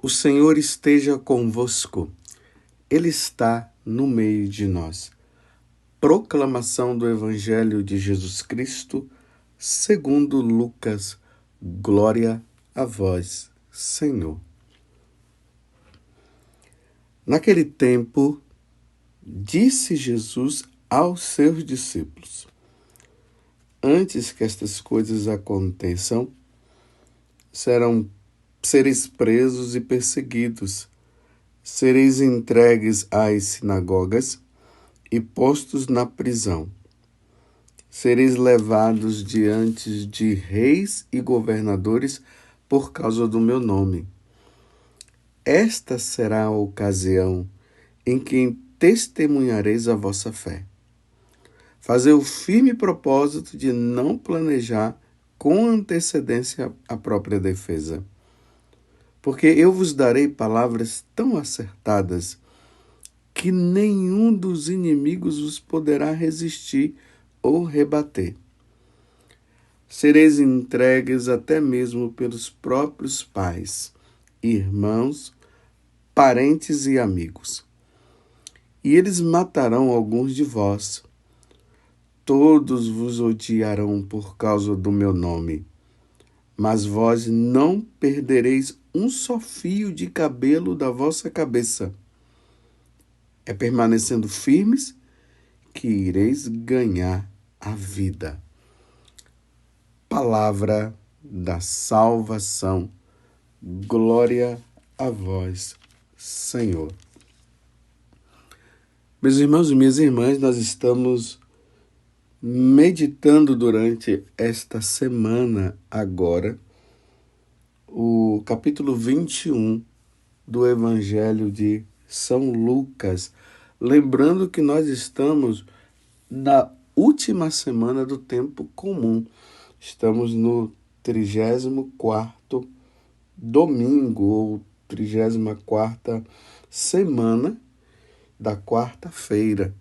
O Senhor esteja convosco. Ele está no meio de nós. Proclamação do Evangelho de Jesus Cristo, segundo Lucas. Glória a vós, Senhor. Naquele tempo, disse Jesus aos seus discípulos: antes que estas coisas aconteçam, sereis presos e perseguidos, sereis entregues às sinagogas e postos na prisão. Sereis levados diante de reis e governadores por causa do meu nome. Esta será a ocasião em que testemunhareis a vossa fé. Fazei o firme propósito de não planejar com antecedência a própria defesa. Porque eu vos darei palavras tão acertadas que nenhum dos inimigos vos poderá resistir ou rebater. Sereis entregues até mesmo pelos próprios pais, irmãos, parentes e amigos. E eles matarão alguns de vós. Todos vos odiarão por causa do meu nome. Mas vós não perdereis um só fio de cabelo da vossa cabeça. É permanecendo firmes que ireis ganhar a vida. Palavra da salvação. Glória a vós, Senhor. Meus irmãos e minhas irmãs, nós estamos meditando durante esta semana agora o capítulo 21 do Evangelho de São Lucas. Lembrando que nós estamos na última semana do tempo comum. Estamos no 34º domingo, ou 34ª semana da quarta-feira.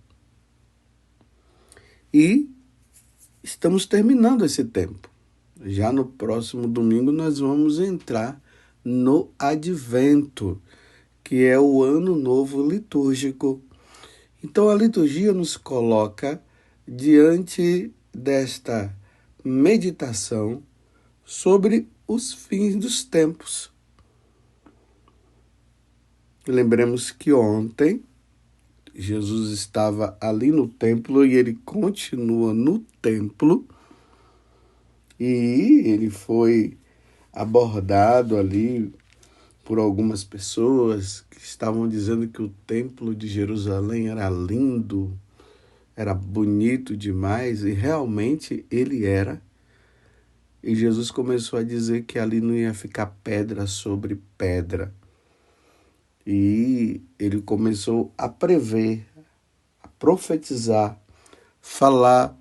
E estamos terminando esse tempo. Já no próximo domingo nós vamos entrar no Advento, que é o Ano Novo Litúrgico. Então a liturgia nos coloca diante desta meditação sobre os fins dos tempos. Lembremos que ontem Jesus estava ali no templo e ele continua no templo, e ele foi abordado ali por algumas pessoas que estavam dizendo que o templo de Jerusalém era lindo, era bonito demais, e realmente ele era. E Jesus começou a dizer que ali não ia ficar pedra sobre pedra. E ele começou a prever, a profetizar, falar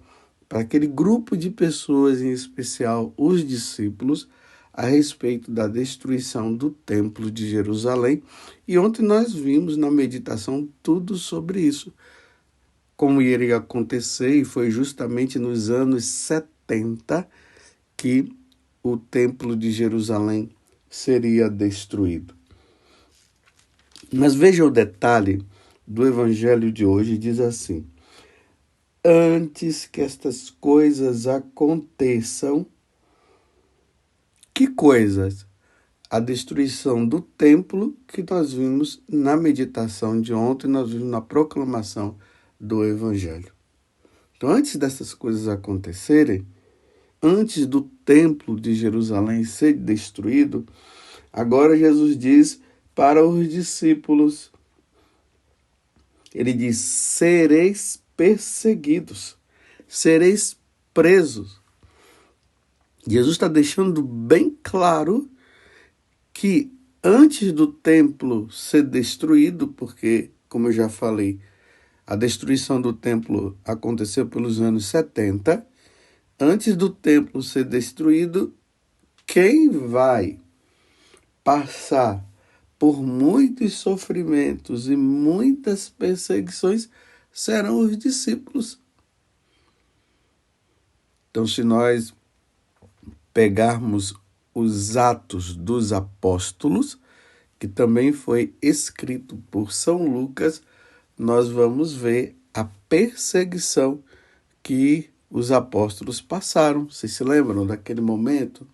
para aquele grupo de pessoas, em especial os discípulos, a respeito da destruição do templo de Jerusalém. E ontem nós vimos na meditação tudo sobre isso, como iria acontecer, e foi justamente nos anos 70 que o templo de Jerusalém seria destruído. Mas veja o detalhe do evangelho de hoje, diz assim: antes que estas coisas aconteçam. Que coisas? A destruição do templo, que nós vimos na meditação de ontem, nós vimos na proclamação do evangelho. Então, antes dessas coisas acontecerem, antes do templo de Jerusalém ser destruído, agora Jesus diz para os discípulos, ele diz: sereis perseguidos, sereis presos. Jesus está deixando bem claro que antes do templo ser destruído, porque, como eu já falei, a destruição do templo aconteceu pelos anos 70, antes do templo ser destruído, quem vai passar por muitos sofrimentos e muitas perseguições serão os discípulos. Então, se nós pegarmos os Atos dos Apóstolos, que também foi escrito por São Lucas, nós vamos ver a perseguição que os apóstolos passaram. Vocês se lembram daquele momento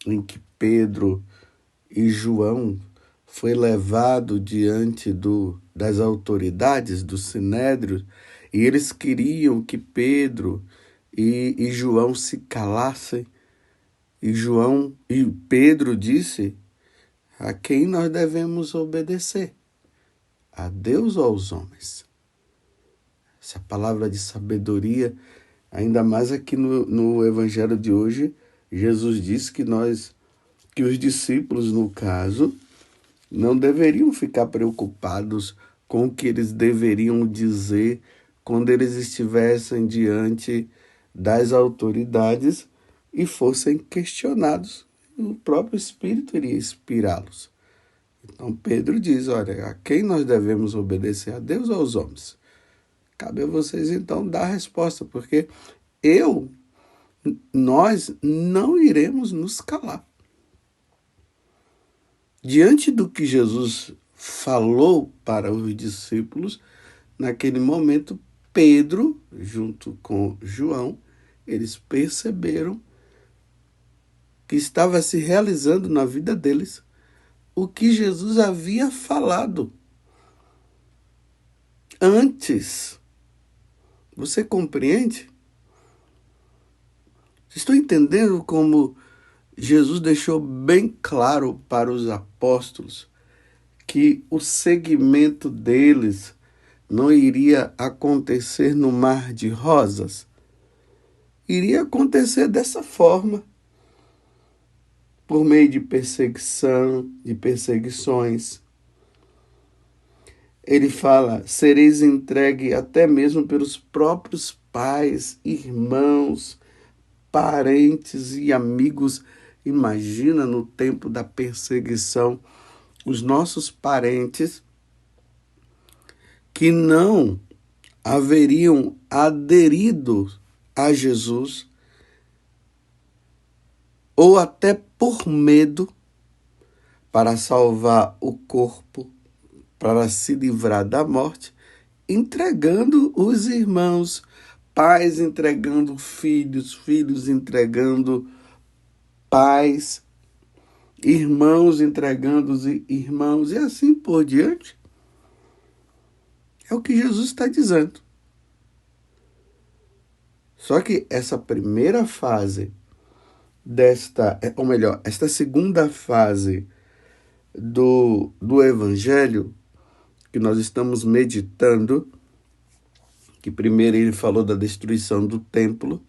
em que Pedro e João foi levado diante das autoridades do Sinédrio e eles queriam que Pedro e João se calassem. E Pedro disse: a quem nós devemos obedecer? A Deus ou aos homens? Essa palavra de sabedoria, ainda mais aqui no Evangelho de hoje, Jesus disse que os discípulos, no caso, não deveriam ficar preocupados com o que eles deveriam dizer quando eles estivessem diante das autoridades e fossem questionados. O próprio Espírito iria inspirá-los. Então Pedro diz: olha, a quem nós devemos obedecer, a Deus ou aos homens? Cabe a vocês então dar a resposta, porque nós não iremos nos calar. Diante do que Jesus falou para os discípulos, naquele momento, Pedro, junto com João, eles perceberam que estava se realizando na vida deles o que Jesus havia falado antes. Você compreende? Estou entendendo como Jesus deixou bem claro para os apóstolos que o seguimento deles não iria acontecer no mar de rosas. Iria acontecer dessa forma, por meio de perseguição, de perseguições. Ele fala: sereis entregue até mesmo pelos próprios pais, irmãos, parentes e amigos. Imagina no tempo da perseguição, os nossos parentes que não haveriam aderido a Jesus, ou até por medo, para salvar o corpo, para se livrar da morte, entregando os irmãos, pais entregando filhos, filhos entregando pais, irmãos entregando os irmãos, e assim por diante. É o que Jesus está dizendo. Só que essa primeira fase esta segunda fase do Evangelho que nós estamos meditando, que primeiro ele falou da destruição do templo,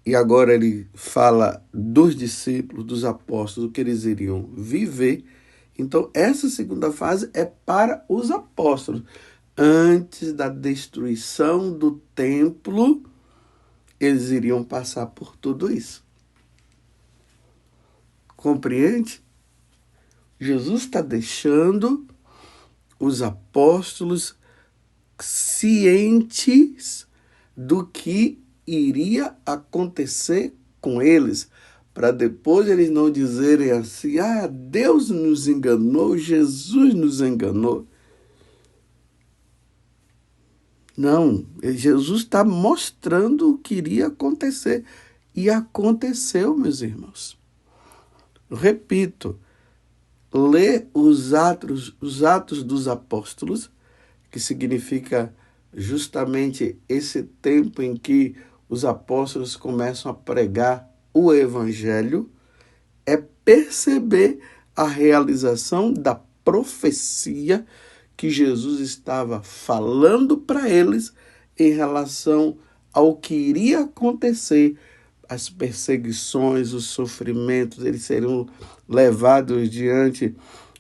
e agora ele fala dos discípulos, dos apóstolos, o que eles iriam viver. Então, essa segunda fase é para os apóstolos. Antes da destruição do templo, eles iriam passar por tudo isso. Compreende? Jesus está deixando os apóstolos cientes do que iria acontecer com eles, para depois eles não dizerem assim: ah, Deus nos enganou, Jesus nos enganou. Não, Jesus está mostrando o que iria acontecer. E aconteceu, meus irmãos. Repito, lê os Atos dos Apóstolos, que significa justamente esse tempo em que os apóstolos começam a pregar o Evangelho, é perceber a realização da profecia que Jesus estava falando para eles em relação ao que iria acontecer, as perseguições, os sofrimentos. Eles seriam levados diante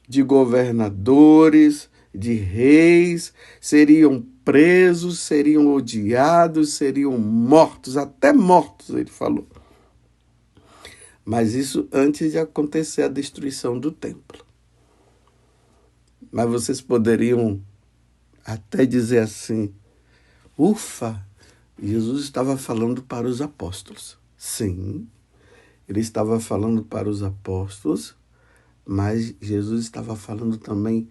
de governadores, de reis, seriam presos, seriam odiados, seriam mortos, até mortos, ele falou. Mas isso antes de acontecer a destruição do templo. Mas vocês poderiam até dizer assim: ufa, Jesus estava falando para os apóstolos. Sim, ele estava falando para os apóstolos, mas Jesus estava falando também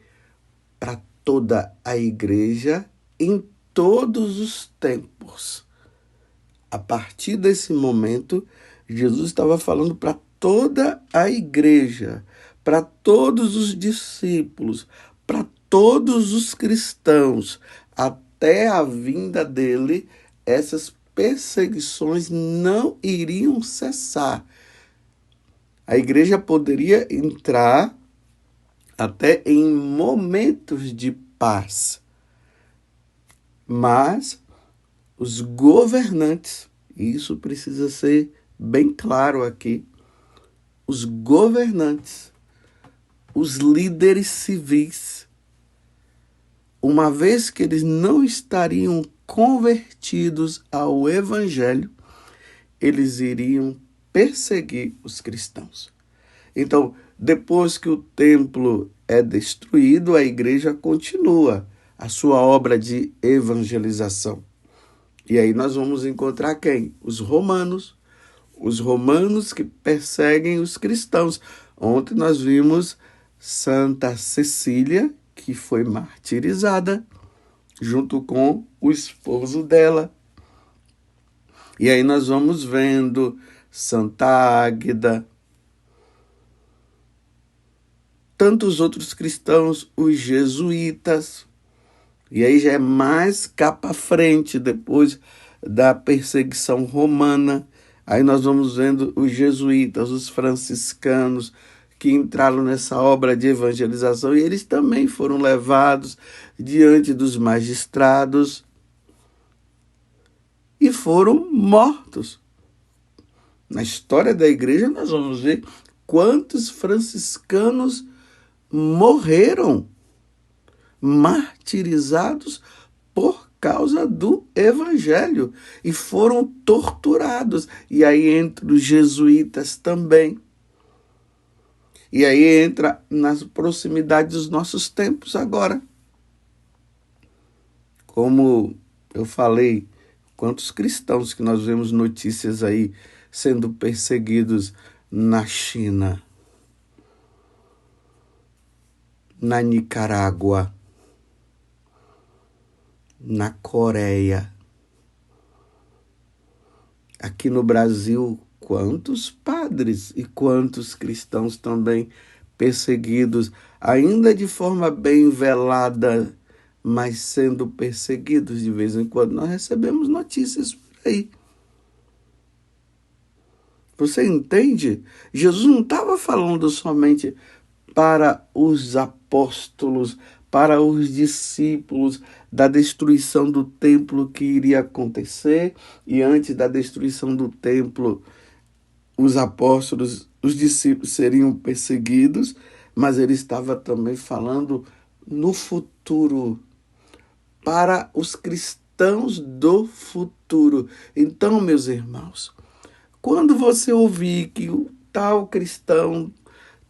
para toda a igreja em todos os tempos. A partir desse momento, Jesus estava falando para toda a igreja, para todos os discípulos, para todos os cristãos, até a vinda dele, essas perseguições não iriam cessar. A igreja poderia entrar até em momentos de paz, mas os governantes, e isso precisa ser bem claro aqui, os governantes, os líderes civis, uma vez que eles não estariam convertidos ao evangelho, eles iriam perseguir os cristãos. Então, depois que o templo é destruído, a igreja continua a sua obra de evangelização. E aí nós vamos encontrar quem? Os romanos que perseguem os cristãos. Ontem nós vimos Santa Cecília, que foi martirizada, junto com o esposo dela. E aí nós vamos vendo Santa Águeda, tantos outros cristãos, os jesuítas. E aí já é mais cá para frente, depois da perseguição romana. Aí nós vamos vendo os jesuítas, os franciscanos, que entraram nessa obra de evangelização, e eles também foram levados diante dos magistrados e foram mortos. Na história da igreja nós vamos ver quantos franciscanos morreram martirizados por causa do evangelho e foram torturados. E aí entra os jesuítas também. E aí entra nas proximidades dos nossos tempos agora. Como eu falei, quantos cristãos que nós vemos notícias aí sendo perseguidos na China, na Nicarágua, na Coreia. Aqui no Brasil, quantos padres e quantos cristãos também perseguidos, ainda de forma bem velada, mas sendo perseguidos de vez em quando. Nós recebemos notícias por aí. Você entende? Jesus não estava falando somente para os apóstolos, para os discípulos, da destruição do templo que iria acontecer, e antes da destruição do templo, os apóstolos, os discípulos seriam perseguidos, mas ele estava também falando no futuro, para os cristãos do futuro. Então, meus irmãos, quando você ouvir que o tal cristão,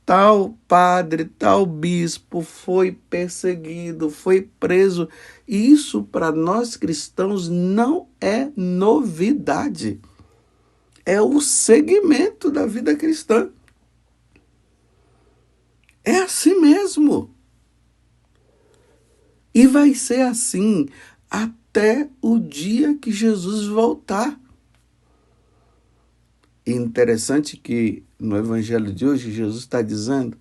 tal padre, tal bispo foi perseguido, foi preso, isso para nós cristãos não é novidade. É o segmento da vida cristã. É assim mesmo. E vai ser assim até o dia que Jesus voltar. E interessante que no evangelho de hoje Jesus está dizendo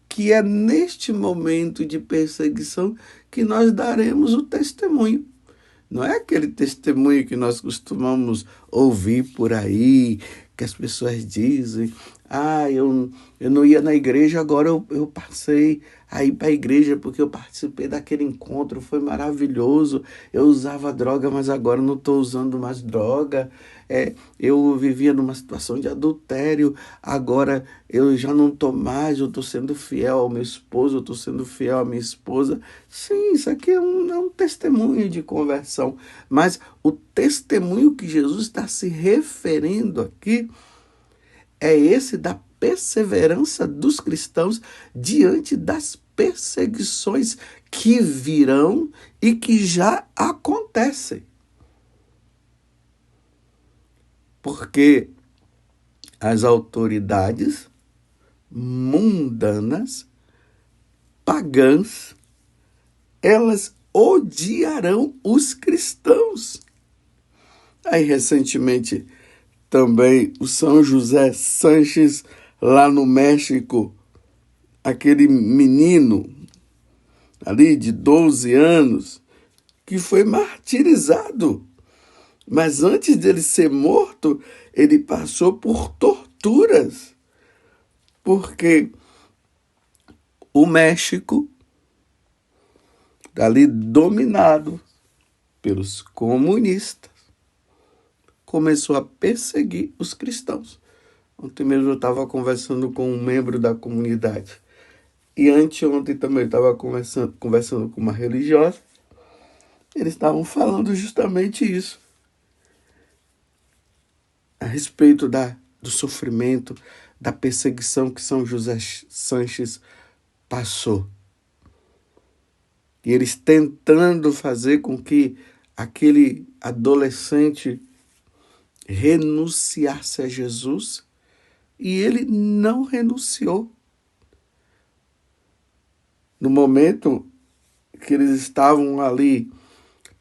que é neste momento de perseguição que nós daremos o testemunho. Não é aquele testemunho que nós costumamos ouvir por aí, que as pessoas dizem, eu não ia na igreja, agora eu passei a ir para a igreja porque eu participei daquele encontro, foi maravilhoso, eu usava droga, mas agora não estou usando mais droga, eu vivia numa situação de adultério, agora eu já não estou mais, eu estou sendo fiel ao meu esposo, eu estou sendo fiel à minha esposa. Sim, isso aqui é um testemunho de conversão, mas o testemunho que Jesus está se referindo aqui é esse da perseverança dos cristãos diante das perseguições que virão e que já acontecem. Porque as autoridades mundanas, pagãs, elas odiarão os cristãos. Aí, recentemente, também o São José Sanches, lá no México, aquele menino ali de 12 anos, que foi martirizado. Mas antes dele ser morto, ele passou por torturas, porque o México, ali dominado pelos comunistas, começou a perseguir os cristãos. Ontem mesmo eu estava conversando com um membro da comunidade. E anteontem também eu estava conversando com uma religiosa. Eles estavam falando justamente isso. A respeito do sofrimento, da perseguição que São José Sanches passou. E eles tentando fazer com que aquele adolescente renunciasse a Jesus, e ele não renunciou. No momento que eles estavam ali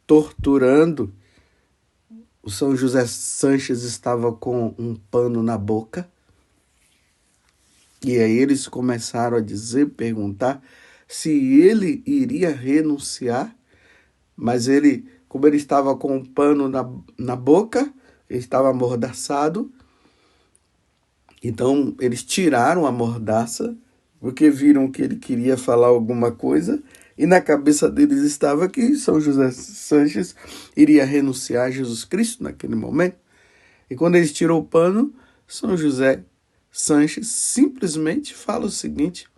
torturando, o São José Sanches estava com um pano na boca. E aí eles começaram a perguntar se ele iria renunciar. Mas ele, como ele estava com um pano na boca, ele estava amordaçado. Então eles tiraram a mordaça, porque viram que ele queria falar alguma coisa. E na cabeça deles estava que São José Sanches iria renunciar a Jesus Cristo naquele momento. E quando eles tiram o pano, São José Sanches simplesmente fala o seguinte: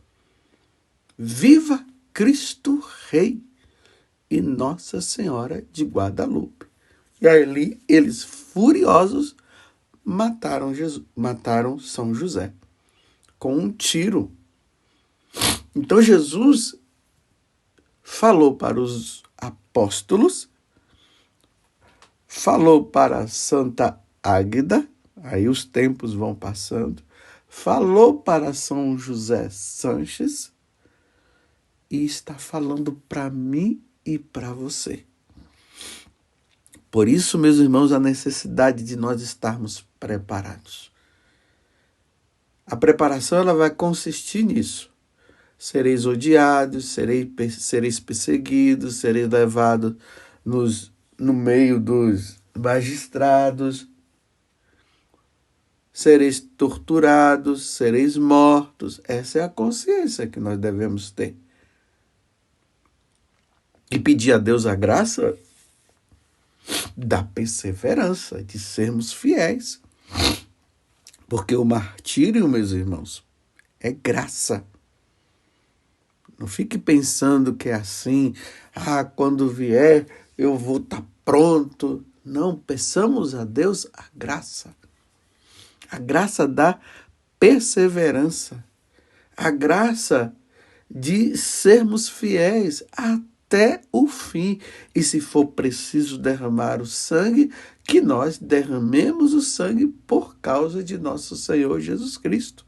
viva Cristo Rei e Nossa Senhora de Guadalupe. E ali eles, furiosos, mataram São José com um tiro. Então Jesus falou para os apóstolos, falou para Santa Águeda, aí os tempos vão passando, falou para São José Sanches e está falando para mim e para você. Por isso, meus irmãos, a necessidade de nós estarmos preparados. A preparação ela vai consistir nisso. Sereis odiados, sereis perseguidos, sereis levados no meio dos magistrados, sereis torturados, sereis mortos. Essa é a consciência que nós devemos ter. E pedir a Deus a graça da perseverança, de sermos fiéis. Porque o martírio, meus irmãos, é graça. Não fique pensando que é assim, quando vier eu vou estar pronto. Não, peçamos a Deus a graça. A graça da perseverança. A graça de sermos fiéis até o fim. E se for preciso derramar o sangue, que nós derramemos o sangue por causa de nosso Senhor Jesus Cristo.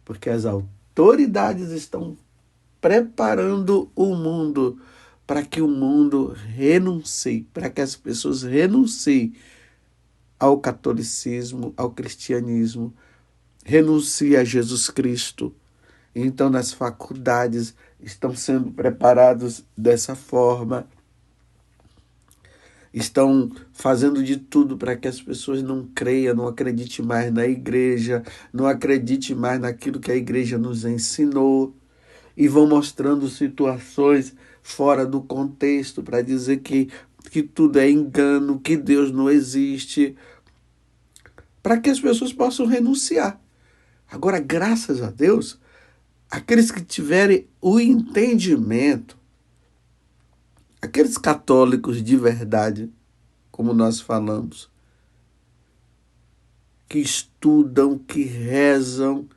Porque as autoridades estão preparando o mundo para que o mundo renuncie, para que as pessoas renunciem ao catolicismo, ao cristianismo, renunciem a Jesus Cristo. Então, nas faculdades estão sendo preparados dessa forma. Estão fazendo de tudo para que as pessoas não creiam, não acreditem mais na igreja, não acreditem mais naquilo que a igreja nos ensinou. E vão mostrando situações fora do contexto para dizer que tudo é engano, que Deus não existe, para que as pessoas possam renunciar. Agora, graças a Deus, aqueles que tiverem o entendimento, aqueles católicos de verdade, como nós falamos, que estudam, que rezam,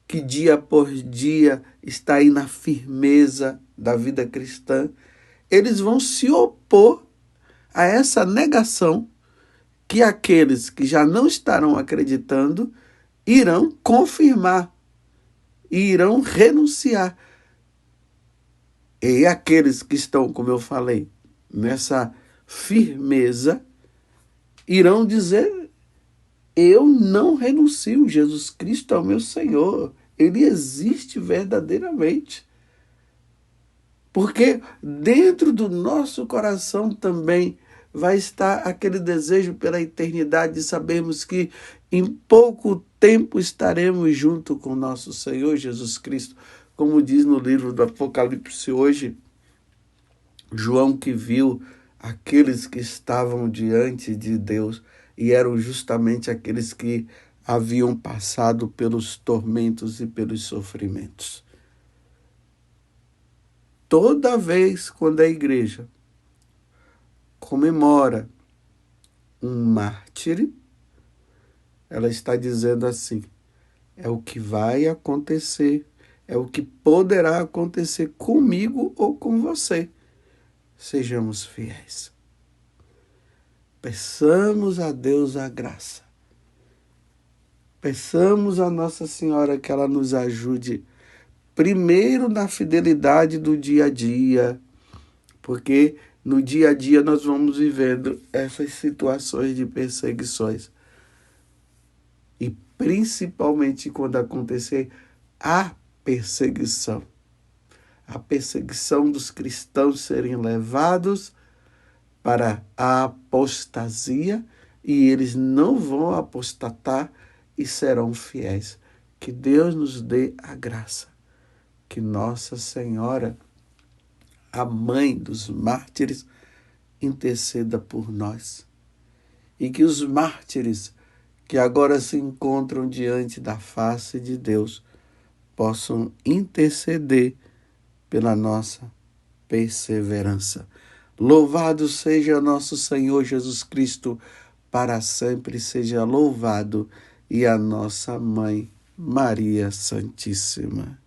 que dia por dia está aí na firmeza da vida cristã, eles vão se opor a essa negação que aqueles que já não estarão acreditando irão confirmar e irão renunciar. E aqueles que estão, como eu falei, nessa firmeza, irão dizer: eu não renuncio, Jesus Cristo é o meu Senhor, Ele existe verdadeiramente. Porque dentro do nosso coração também vai estar aquele desejo pela eternidade de sabermos que em pouco tempo estaremos junto com nosso Senhor Jesus Cristo. Como diz no livro do Apocalipse hoje, João que viu aqueles que estavam diante de Deus e eram justamente aqueles que haviam passado pelos tormentos e pelos sofrimentos. Toda vez quando a igreja comemora um mártir, ela está dizendo assim: é o que vai acontecer, é o que poderá acontecer comigo ou com você. Sejamos fiéis. Peçamos a Deus a graça. Peçamos a Nossa Senhora que ela nos ajude, primeiro na fidelidade do dia a dia, porque no dia a dia nós vamos vivendo essas situações de perseguições. E principalmente quando acontecer a perseguição dos cristãos serem levados para a apostasia, e eles não vão apostatar e serão fiéis. Que Deus nos dê a graça. Que Nossa Senhora, a mãe dos mártires, interceda por nós. E que os mártires que agora se encontram diante da face de Deus possam interceder pela nossa perseverança. Louvado seja nosso Senhor Jesus Cristo, para sempre seja louvado, e a nossa Mãe Maria Santíssima.